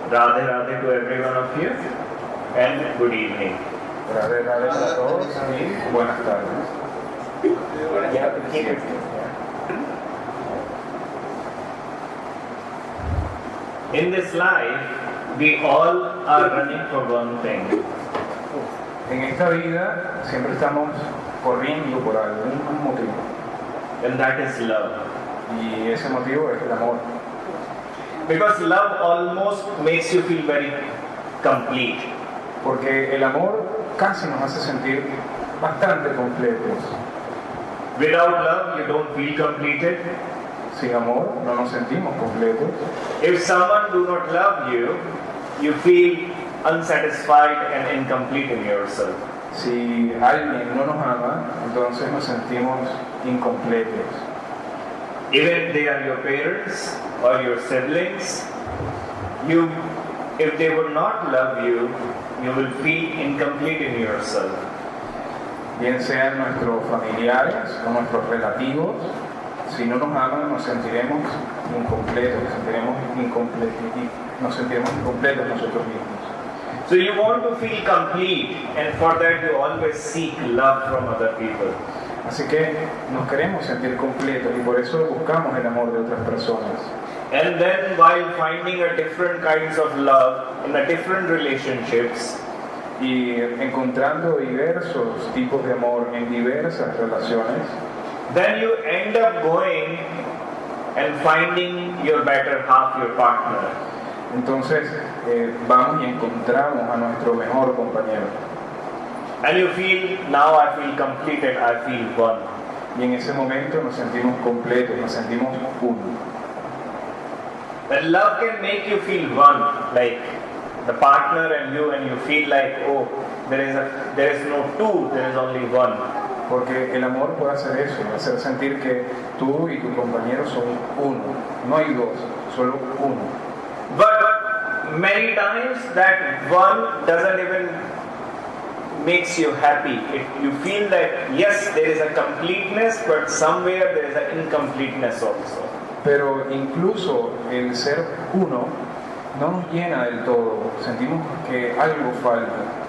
Radhe Radhe to every one of you and good evening. Radhe Radhe para todos y buenas tardes. You have to keep it. In this life, we all are running for one thing. En esta vida siempre estamos corriendo por algún motivo. And that is love. Y ese motivo es el amor. Because love almost makes you feel very complete. Porque el amor casi nos hace sentir bastante completos. Without love, you don't feel completed. Sin amor no nos sentimos completos. If someone do not love you, you feel unsatisfied and incomplete in yourself. Si alguien no nos ama, entonces nos sentimos incompletos. Even they are your parents or your siblings, if they would not love you, you will feel incomplete in yourself. Bien sean nuestros familiares o nuestros relativos, si no nos aman nos sentiremos incompletos, nos sentiremos incompletos nosotros mismos. So you want to feel complete, and for that you always seek love from other people. Así que nos queremos sentir completos y por eso buscamos el amor de otras personas. And then while finding a different kinds of love in the different relationships, y encontrando diversos tipos de amor en diversas relaciones, then you end up going and finding your better half, your partner. Entonces vamos y encontramos a nuestro mejor compañero. And you feel, now I feel completed, I feel one. Y en ese momento nos sentimos completos, nos sentimos uno. That love can make you feel one, like the partner and you feel like, oh, there is no two, there is only one. Porque el amor puede hacer eso, hacer sentir que tú y tu compañero son uno. No hay dos, solo uno. But many times that one doesn't even makes you happy. You feel that yes, there is a completeness, but somewhere there is an incompleteness also. Pero incluso el ser uno no nos llena del todo. Sentimos que algo falta.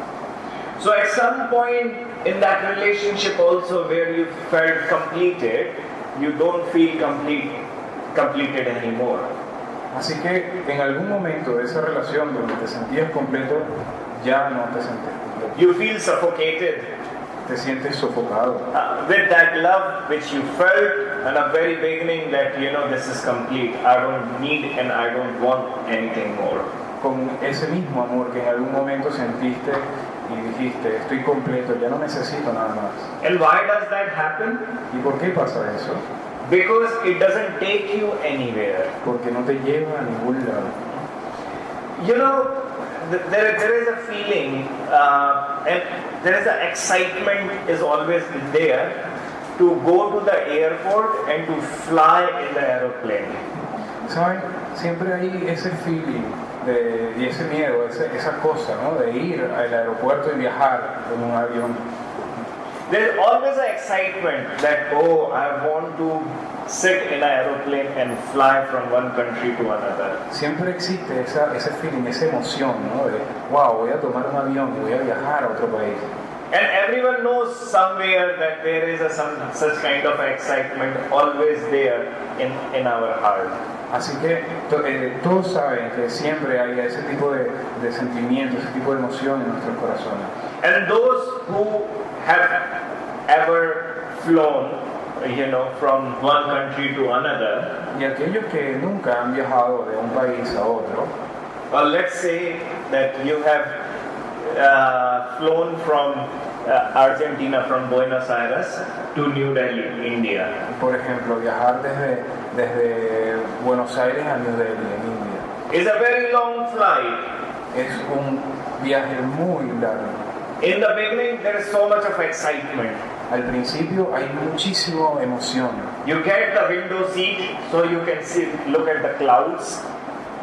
So at some point in that relationship also where you felt completed, you don't feel completed anymore. Así que en algún momento de esa relación donde te sentías completo, ya no te sientes completo. You feel suffocated. Te sientes sofocado. With that love which you felt at the very beginning that this is complete. I don't need and I don't want anything more. Con ese mismo amor que en algún momento sentiste y dijiste, estoy completo, ya no necesito nada más. And why does that happen? ¿Y por qué pasa eso? Because it doesn't take you anywhere. Porque no te lleva a ningún lado. There is a feeling and there is an excitement is always there to go to the airport and to fly in the aeroplane. ¿Saben? Siempre hay ese feeling y ese miedo, esa cosa, ¿no? De ir al aeropuerto y viajar en un avión. There is always an excitement that, oh, I want to sit in an aeroplane and fly from one country to another. Siempre existe ese feeling, esa emoción, ¿no? De, wow, voy a tomar un avión y voy a viajar a otro país. And everyone knows somewhere that there is such kind of excitement always there in our heart. Así que todos saben que siempre hay ese tipo de sentimiento, ese tipo de emoción en nuestros corazones. And those who have ever flown, from one country to another. Y aquellos que nunca han viajado de un país a otro. Well, let's say that you have flown from Argentina, from Buenos Aires to New Delhi, India. Por ejemplo, viajar desde Buenos Aires a New Delhi, en India. It's a very long flight. Es un viaje muy largo. In the beginning, there is so much of excitement. Al principio hay muchísima emoción. You get the window seat, so you can look at the clouds.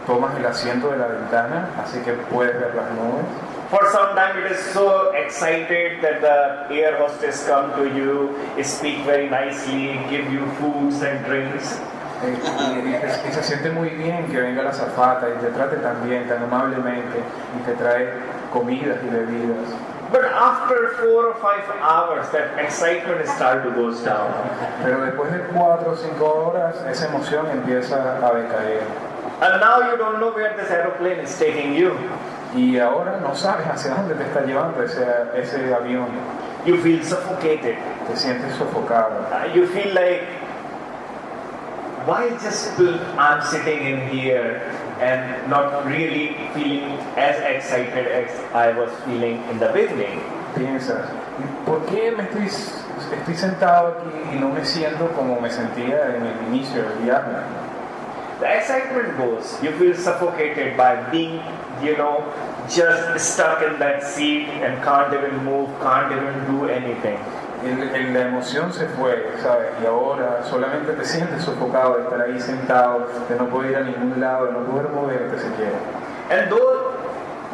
Tomas el asiento de la ventana, así que puedes ver las nubes. For some time it is so excited that the air hostess come to you, speak very nicely, give you foods and drinks. Y se siente muy bien que venga la azafata y te trate tan bien, tan amablemente, y te trae comidas y bebidas. But after 4 or 5 hours, that excitement starts to go down. Pero después de 4 o 5 horas, esa emoción empieza a decaer. And now you don't know where this aeroplane is taking you. Y ahora no sabes hacia dónde te está llevando ese avión. You feel suffocated. Te sientes sofocado. You feel like, why just I'm sitting in here and not really feeling as excited as I was feeling in the beginning. Piensas, ¿por qué estoy sentado aquí y no me siento como me sentía en el inicio del viaje? The excitement goes. You feel suffocated by being, just stuck in that seat and can't even move, can't even do anything. La emoción se fue, ¿sabes? Y ahora solamente te sientes sofocado de estar ahí sentado, de no poder ir a ningún lado, de no poder moverte siquiera. And though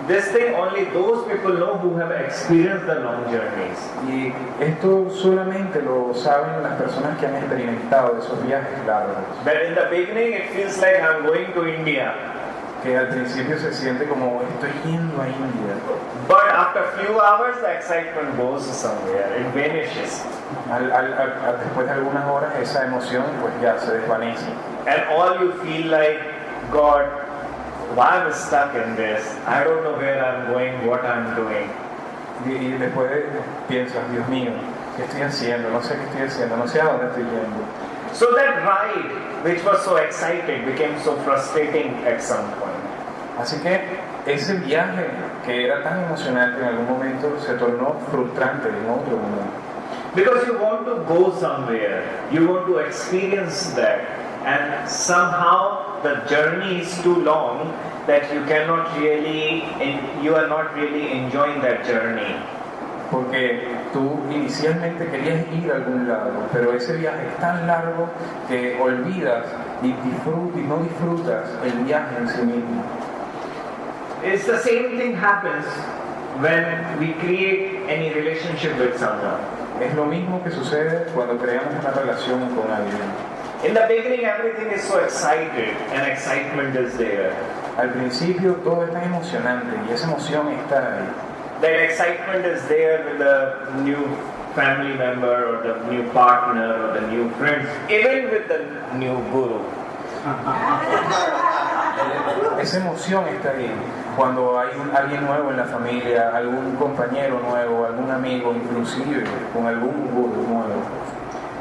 this thing only those people know who have experienced the long journeys. Y esto solamente lo saben las personas que han experimentado esos viajes largos. But in the beginning it feels like I'm going to India. Que al principio se siente como estoy yendo a India. But after a few hours the excitement goes somewhere, it vanishes. Después de algunas horas esa emoción pues ya se desvanece. And all you feel like, God, why I'm stuck in this? I don't know where I'm going, what I'm doing. Y después piensas, Dios mío, ¿qué estoy haciendo? No sé qué estoy haciendo, no sé a dónde estoy yendo. So that ride, which was so exciting, became so frustrating at some point. Así que ese viaje que era tan emocionante en algún momento se tornó frustrante en otro momento. Because you want to go somewhere, you want to experience that, and somehow the journey is too long that you are not really enjoying that journey. Porque tú inicialmente querías ir a algún lado, pero ese viaje es tan largo que olvidas y no disfrutas el viaje en sí mismo. It's the same thing happens when we create any relationship with someone. Es lo mismo que sucede cuando creamos una relación con alguien. In the beginning everything is so excited and excitement is there. Al principio todo es tan emocionante y esa emoción está ahí. That excitement is there with the new family member or the new partner or the new friends, even with the new guru. Esa emoción está ahí cuando hay alguien nuevo en la familia, algún compañero nuevo, algún amigo, inclusive con algún guru nuevo.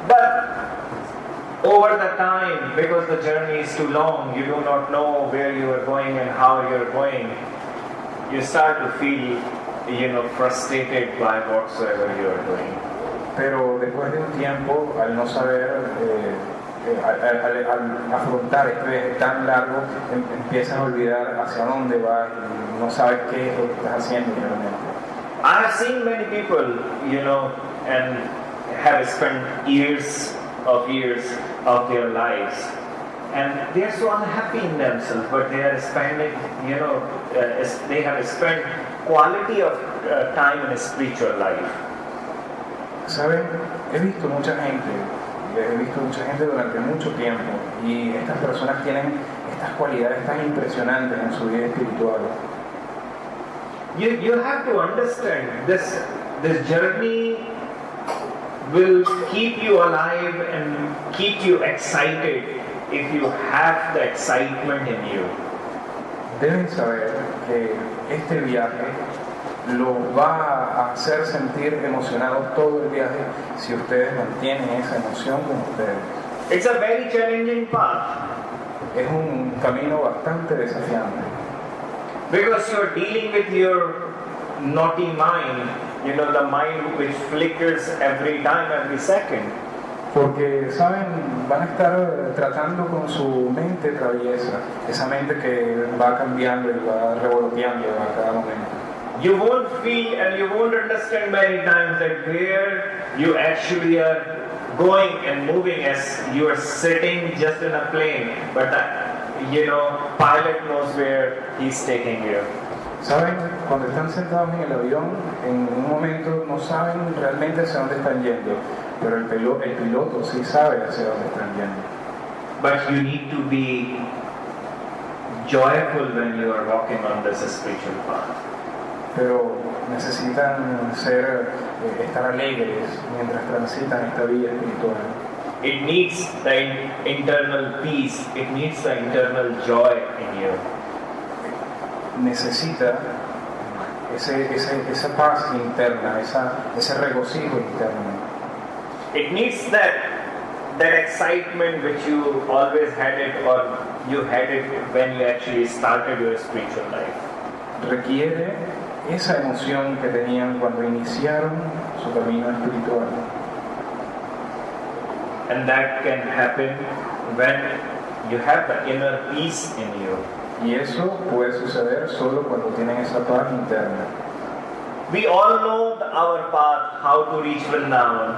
But over the time, because the journey is too long, you do not know where you are going and how you are going, you start to feel frustrated by whatsoever you are doing. Pero después de un tiempo, al no saber, al afrontar este viaje tan largo, empiezas a olvidar hacia dónde vas y no sabes qué es lo que estás haciendo realmente. I have seen many people, and have spent years of their lives, and they are so unhappy in themselves, but they are spending, they have spent quality of time in a spiritual life. Saben, he visto mucha gente durante mucho tiempo y estas personas tienen estas cualidades tan impresionantes en su vida espiritual. You have to understand this journey will keep you alive and keep you excited if you have the excitement in you. Deben saber que este viaje los va a hacer sentir emocionados todo el viaje si ustedes mantienen esa emoción con ustedes. It's a very challenging path. Es un camino bastante desafiante. Because you're dealing with your naughty mind, the mind which flickers every time, every second. Porque, ¿saben? Van a estar tratando con su mente traviesa, esa mente que va cambiando y va revoloteando a cada momento. You won't feel and you won't understand many times that where you actually are going and moving as you are sitting just in a plane, but pilot knows where he's taking you. ¿Saben? Cuando están sentados en el avión, en un momento no saben realmente hacia dónde están yendo, pero el piloto sí sabe hacia dónde están yendo. But you need to be joyful when you are walking on this spiritual path. Pero necesitan estar alegres mientras transitan esta vía espiritual. It needs the internal peace, it needs the internal joy in you. Necesita esa paz interna, ese regocijo interno. It needs that excitement which you always had it, or you had it when you actually started your spiritual life. Requiere esa emoción que tenían cuando iniciaron su camino espiritual. And that can happen when you have the inner peace in you. Y eso puede suceder solo cuando tienen esa paz interna. We all know our path, how to reach Vrindavan.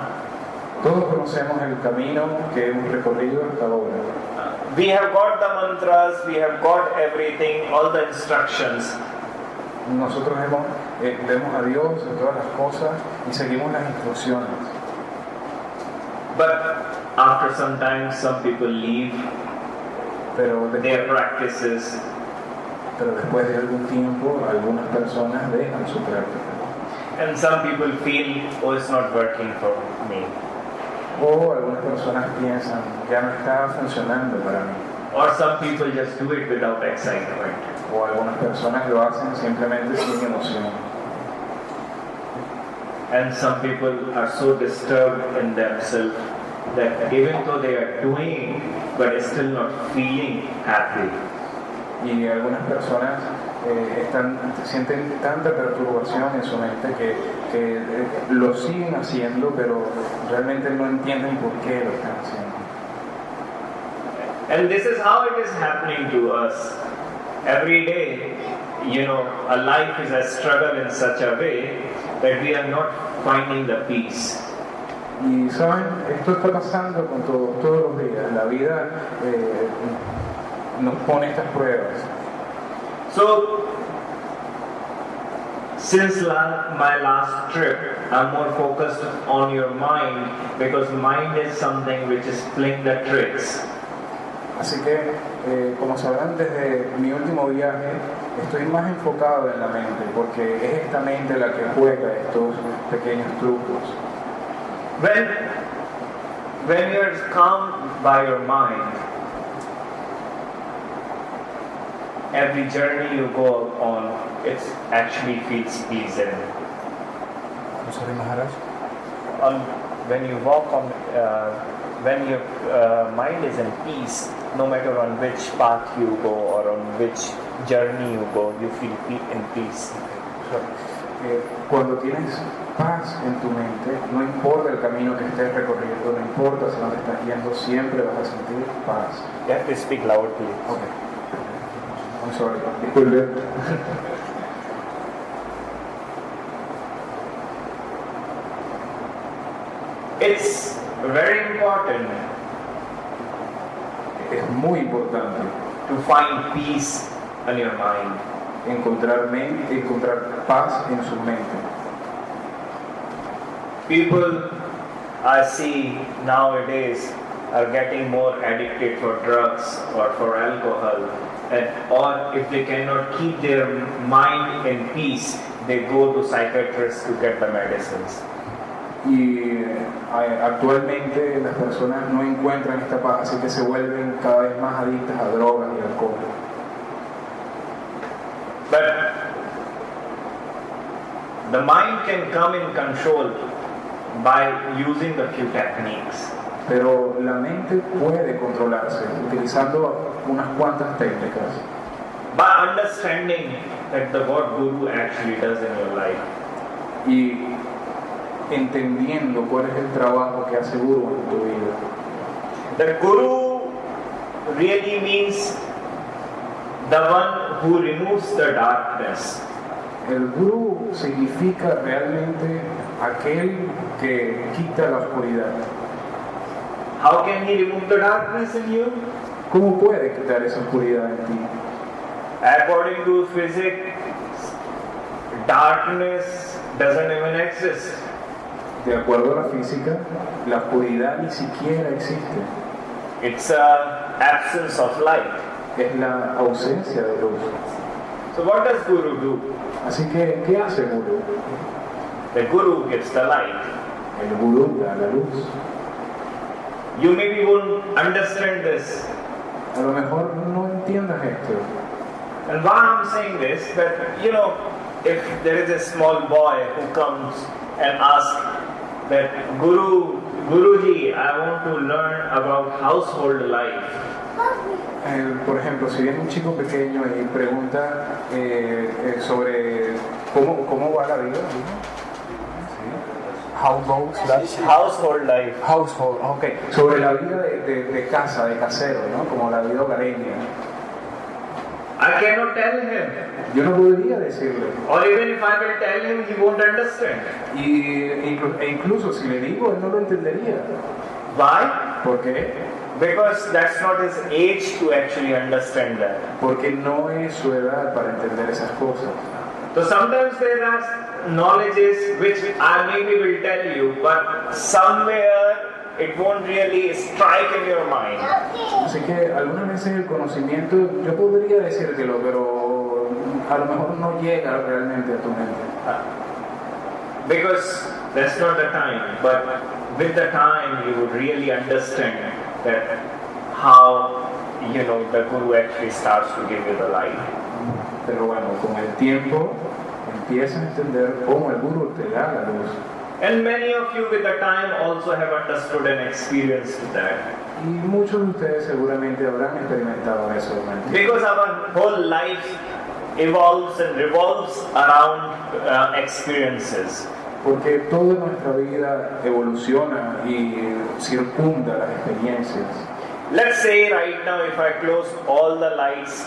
Todos conocemos el camino que hemos recorrido hasta ahora. We have got the mantras, we have got everything, all the instructions. Nosotros vemos a Dios en todas las cosas y seguimos las instrucciones. But after some time, some people leave their practices. Pero después de algún tiempo, algunas personas dejan su práctica. And some people feel, oh, it's not working for me. O algunas personas piensan, ya no está funcionando para mí. Or some people just do it without excitement. O algunas personas lo hacen simplemente sin emoción. And some people are so disturbed in themselves that even though they are doing, but still not feeling happy. Y algunas personas sienten tanta perturbación en su mente que lo siguen haciendo, pero realmente no entienden por qué lo están haciendo. And this is how it is happening to us. Every day, a life is a struggle in such a way that we are not finding the peace. Y saben, esto está pasando con todos los días. La vida nos pone estas pruebas. So, since my last trip, I'm more focused on your mind, because mind is something which is playing the tricks. Así que, como sabrán, desde mi último viaje estoy más enfocado en la mente, porque es esta mente la que juega estos pequeños trucos. When you're calm by your mind, every journey you go on, it actually feels pleasant. I'm sorry, Maharaj. When you walk on, when your mind is in peace, no matter on which path you go or on which journey you go, you feel in peace. Cuando tienes paz en tu mente, no importa el camino que estés recorriendo, no importa hacia dónde estás yendo, siempre vas a sentir paz. You have to speak loudly. Okay. I'm sorry. Disculpe. It's very important. Es muy importante to find peace in your mind. Encontrar paz en su mente. People I see nowadays are getting more addicted for drugs or for alcohol, or if they cannot keep their mind in peace, they go to psychiatrists to get the medicines. Y actualmente las personas no encuentran esta paz, así que se vuelven cada vez más adictas a drogas y alcohol. But the mind can come in control by using the few techniques. Pero la mente puede controlarse utilizando unas cuantas técnicas. By understanding that the what Guru actually does in your life. Y entendiendo cuál es el trabajo que hace Guru en tu vida. The Guru really means the one who removes the darkness. El Guru significa realmente aquel que quita la oscuridad. How can he remove the darkness in you? ¿Cómo puede quitar esa oscuridad en ti? According to physics, darkness doesn't even exist. De acuerdo a la física, la oscuridad ni siquiera existe. It's a absence of light. Es la ausencia de luz. So what does Guru do? Así que, ¿qué hace el Gurú? The Guru gives the light. El Gurú da la luz. You maybe won't understand this. A lo mejor no entiendas esto. And why I'm saying this, that if there is a small boy who comes and asks that Guruji, I want to learn about household life. Por ejemplo, si viene un chico pequeño y pregunta sobre cómo va la vida, Household life. Household, okay. Sobre la vida de casa, de casero, ¿no? Como la vida hogareña. I cannot tell him. Yo no podría decirle. Or even if I will tell him, he won't understand. Incluso si le digo, él no lo entendería. Why? ¿Por qué? Because that's not his age to actually understand that. Porque no es su edad para entender esas cosas. So sometimes there are knowledges which I maybe will tell you, but somewhere it won't really strike in your mind. Así que algunas veces el conocimiento, yo podría decírtelo, pero a lo mejor no llega realmente a tu mente. Because that's not the time, but with the time you would really understand that how the Guru actually starts to give you the light. Pero bueno, con el tiempo empiezas a entender cómo el Guru te da la luz. And many of you with the time also have understood and experienced that. Y muchos de ustedes seguramente habrán experimentado eso. Because our whole life evolves and revolves around experiences. Porque toda nuestra vida evoluciona y circunda las experiencias. Let's say right now if I close all the lights,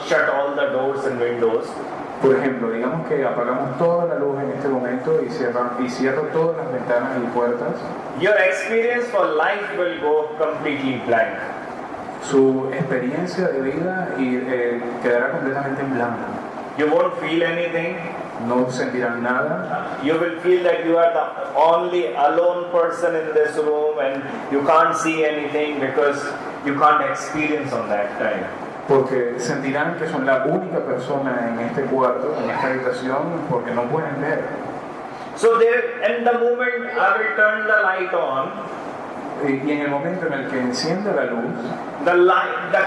shut all the doors and windows. Por ejemplo, digamos que apagamos toda la luz en este momento y cierro todas las ventanas y puertas. Your experience for life will go completely blank. Su experiencia de vida quedará completamente en blanco. You won't feel anything. No sentirán nada. You will feel that you are the only alone person in this room and you can't see anything because you can't experience on that time. Porque sentirán que son la única persona en este cuarto, en esta habitación, porque no pueden ver. So in the moment I will turn the light on, y en el momento en el que encienda la luz, the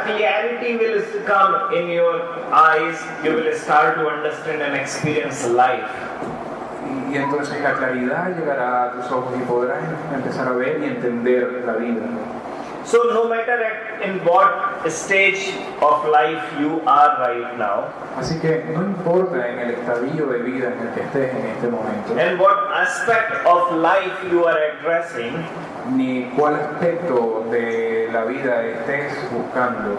clarity will come in your eyes. You will start to understand and experience life. Y entonces la claridad llegará a tus ojos y podrás empezar a ver y entender la vida. So no matter in what stage of life you are right now, así que no importa en el estadio de vida en el que estés en este momento, and what aspect of life you are addressing, ni cuál aspecto de la vida estés buscando,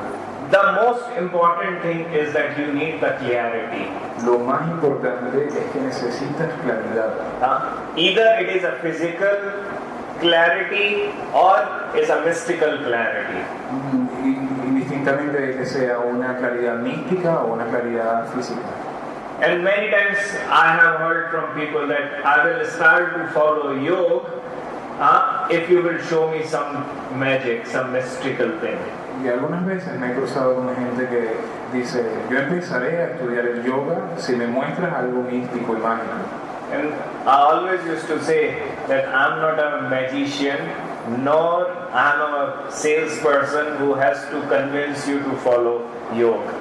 the most important thing is that you need the clarity. Lo más importante es que necesitas claridad. Either it is a physical clarity or is a mystical clarity. Indistintamente de que sea una claridad mística o una claridad física. And many times I have heard from people that I will start to follow yoga if you will show me some magic, some mystical thing. Y algunas veces me he cruzado con gente que dice, yo empezaré a estudiar el yoga si me muestras algo místico y mágico. And I always used to say that I'm not a magician, nor I'm a salesperson who has to convince you to follow yoga.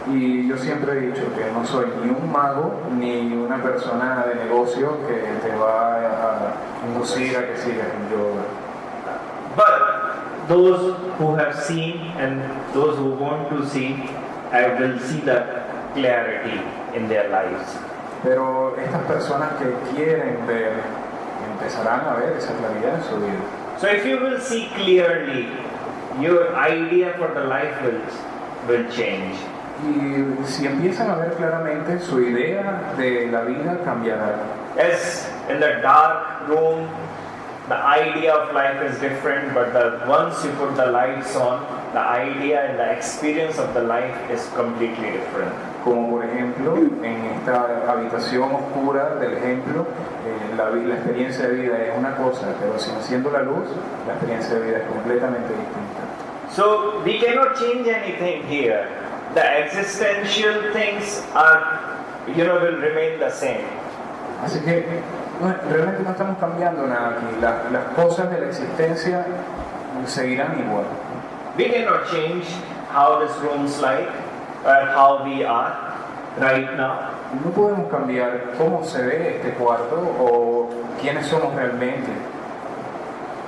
Y yo siempre he dicho que no soy ni un mago ni una persona de negocio que te va a inducir a que sigas el yoga. But those who have seen and those who want to see, I will see that clarity in their lives. Pero estas personas que quieren ver empezarán a ver esa claridad en su vida. So if you will see clearly, your idea for the life will change. Y si empiezan a ver claramente, su idea de la vida cambiará. As in the dark room, the idea of life is different, but once you put the lights on, the idea and the experience of the life is completely different. Como por ejemplo, en esta habitación oscura del ejemplo, la experiencia de vida es una cosa, pero si enciendo la luz, la experiencia de vida es completamente distinta. So we cannot change anything here. The existential things are, will remain the same. Así que realmente no estamos cambiando nada aquí. Las cosas de la existencia seguirán igual. We cannot change how this room's like or how we are right now. No podemos cambiar cómo se ve este cuarto o quiénes somos realmente.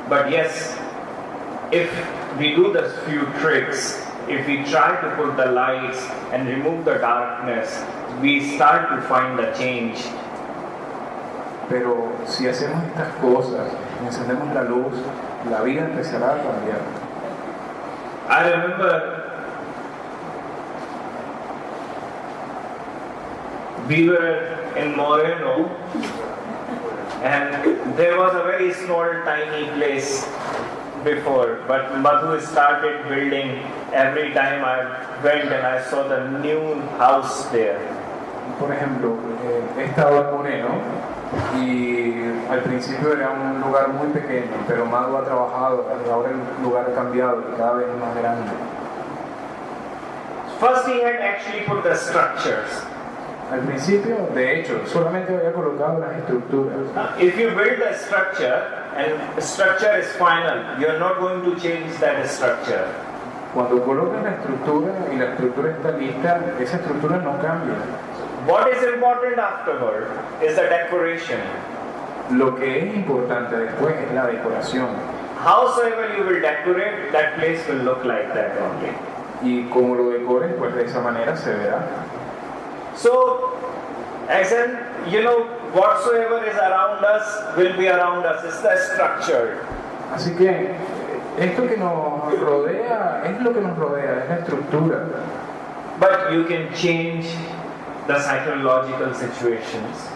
But yes, if we do the few tricks, if we try to put the lights and remove the darkness, we start to find the change. Pero si hacemos estas cosas, encendemos la luz, la vida empezará a cambiar. I remember we were in Moreno and there was a very small tiny place before, but Madhu started building. Every time I went and I saw the new house there. Por ejemplo, he estado en Moreno y al principio era un lugar muy pequeño, pero Madhu ha trabajado, ahora el lugar ha cambiado y cada vez es más grande. First he had actually put the structures. Al principio, de hecho, solamente había colocado las estructuras. If you build the structure and the structure is final, you are not going to change that structure. Cuando colocas la estructura y la estructura está lista, esa estructura no cambia. What is important afterward is the decoration. Lo que es importante después es la decoración. Howsoever you will decorate, that place will look like that only. Y como lo decores, pues de esa manera se verá. So, whatsoever is around us will be around us. It's the structure. Así que esto que nos rodea es lo que nos rodea, es la estructura. But you can change the psychological situations.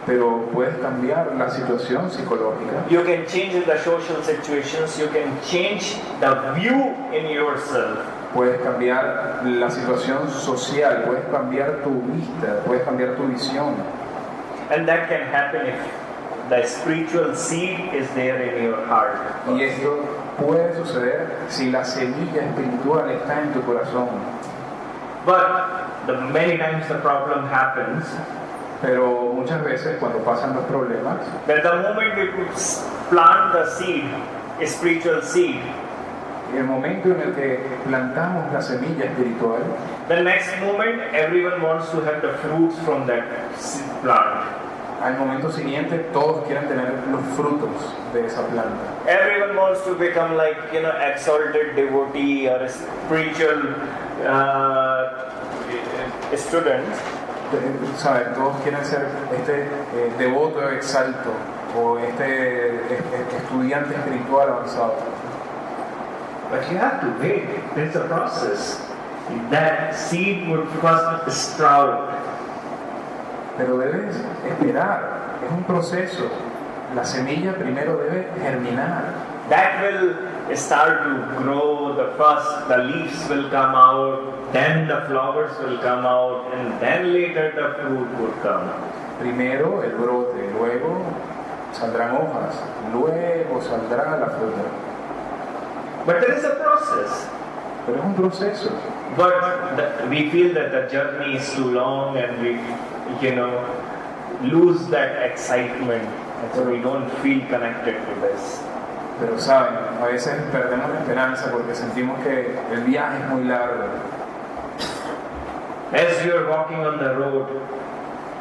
Pero puedes cambiar la situación psicológica. You can change the social situations. You can change the view in yourself. Puedes cambiar la situación social, puedes cambiar tu vista, puedes cambiar tu visión. And that can happen if the spiritual seed is there in your heart. Y esto puede suceder si la semilla espiritual está en tu corazón. But many times the problem happens. Pero muchas veces cuando pasan los problemas, that the moment we plant the seed, a spiritual seed, el momento en el que plantamos la semilla espiritual, the next moment everyone wants to have the fruits from that plant. Al momento siguiente todos quieren tener los frutos de esa planta. Everyone wants to become like exalted devotee or a spiritual student. ¿Sabes? Todos quieren ser devoto exalto o estudiante espiritual avanzado. But you have to wait. There's a process. That seed would first sprout. Pero debes esperar. Es un proceso. La semilla primero debe germinar. That will start to grow. The leaves will come out. Then the flowers will come out, and then later the fruit would come. Primero el brote, luego saldrán hojas, luego saldrá la fruta. But there is a process. Pero es un proceso. But we feel that the journey is too long, and we, lose that excitement, and so we don't feel connected to this. Pero saben, a veces perdemos la esperanza porque sentimos que el viaje es muy largo. As you are walking on the road,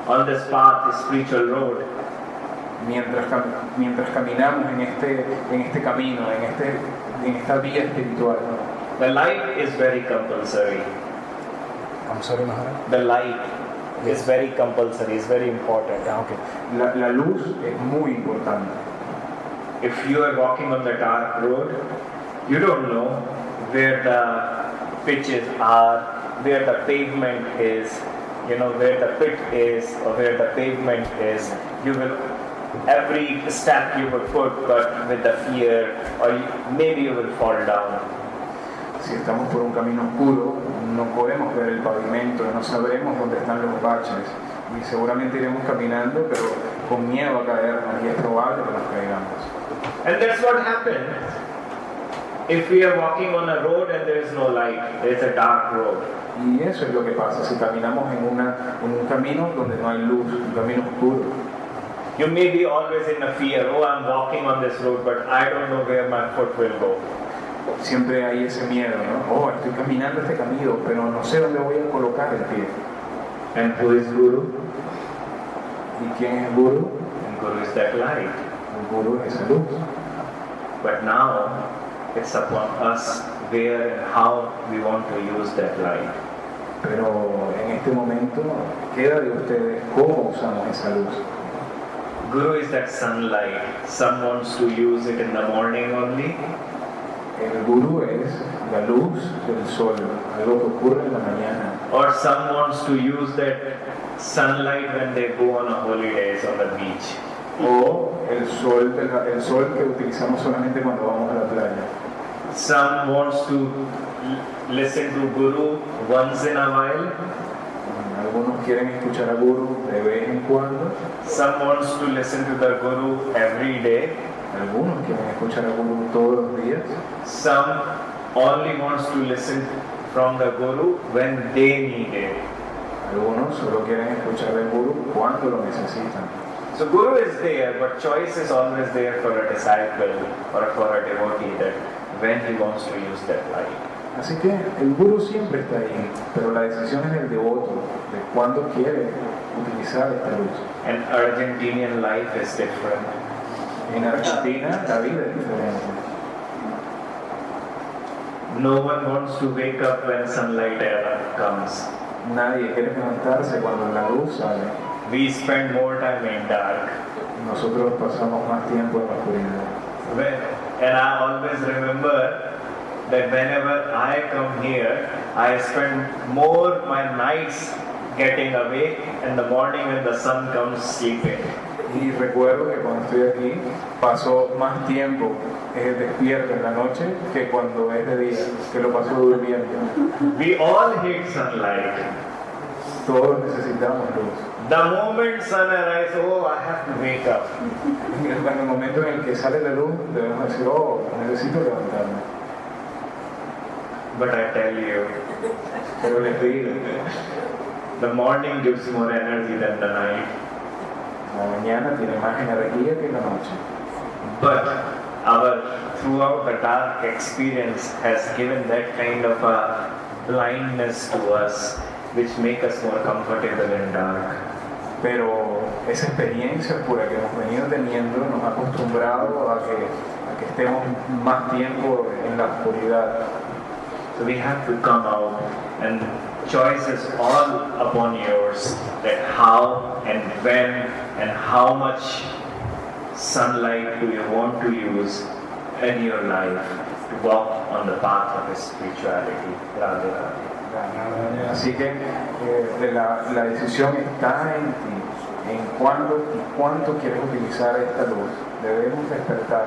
on this path, this spiritual road, mientras caminamos en este camino, en esta vía espiritual, the light is very compulsory. I'm sorry, Maharaj. The light is very compulsory, is very important. Okay. La luz es muy importante. If you are walking on the dark road, you don't know where the pitches are, where the pavement is, where the pit is or where the pavement is. You will, every step you will put, but with the fear, or maybe you will fall down. Si estamos por un camino oscuro, no podemos ver el pavimento, no sabremos dónde están los baches y seguramente iremos caminando, pero con miedo a caernos y es probable que nos caigamos. And that's what happened. If we are walking on a road and there is no light, there is a dark road. Y eso es lo que pasa si caminamos en un camino donde no hay luz, un camino oscuro. You may be always in a fear, oh, I'm walking on this road, but I don't know where my foot will go. Siempre hay ese miedo, ¿no? Oh, estoy caminando este camino, pero no sé dónde voy a colocar el pie. And who is Guru? ¿Y quién es el Guru? And Guru is that light. El Guru es esa luz. But now, it's upon us where and how we want to use that light. Pero en este momento queda de ustedes cómo usamos esa luz. Guru is that sunlight. Some wants to use it in the morning only. El Guru es la luz del sol, algo que ocurre en la mañana. Or some wants to use that sunlight when they go on a holidays on the beach. O el sol que utilizamos solamente cuando vamos a la playa. Some wants to listen to Guru once in a while. Algunos quieren escuchar a Guru de vez en cuando. Some wants to listen to the Guru every day. Algunos quieren escuchar a Guru todos los días. Some only wants to listen from the Guru when they need it. Algunos solo quieren escuchar al Guru cuando lo necesitan. So Guru is there, but choice is always there for a disciple or for a devotee that when he wants to use that light. Así que el Guru siempre está ahí, pero la decisión es del devoto, de cuándo quiere utilizar esta luz. And Argentinian life is different. En Argentina la vida es diferente. No one wants to wake up when sunlight comes. Nadie quiere levantarse cuando la luz sale. We spend more time in dark. Nosotros pasamos más tiempo en la oscuridad. And I always remember that whenever I come here, I spend more my nights getting awake and the morning when the sun comes sleeping. Y recuerdo que cuando estoy aquí paso más tiempo despierto en la noche que cuando es de día, que lo paso durmiendo. We all hate sunlight. Todos necesitamos luz. The moment sun arises, oh, I have to wake up. En el momento en el que sale la luz, debemos decir, oh, necesito levantarme. But I tell you, Pero les digo, the morning gives more energy than the night. la mañana tiene más energía que la noche. But throughout the dark experience has given that kind of a blindness to us, which make us more comfortable in dark. Pero esa experiencia oscura que hemos venido teniendo nos ha acostumbrado a que estemos más tiempo en la oscuridad. So we have to come out, and choice is all upon yours, that how and when and how much sunlight do you want to use in your life to walk on the path of spirituality. Radhe, Radhe. Así que la decisión está en ti, en cuándo y cuánto quieres utilizar esta luz. Debemos despertar.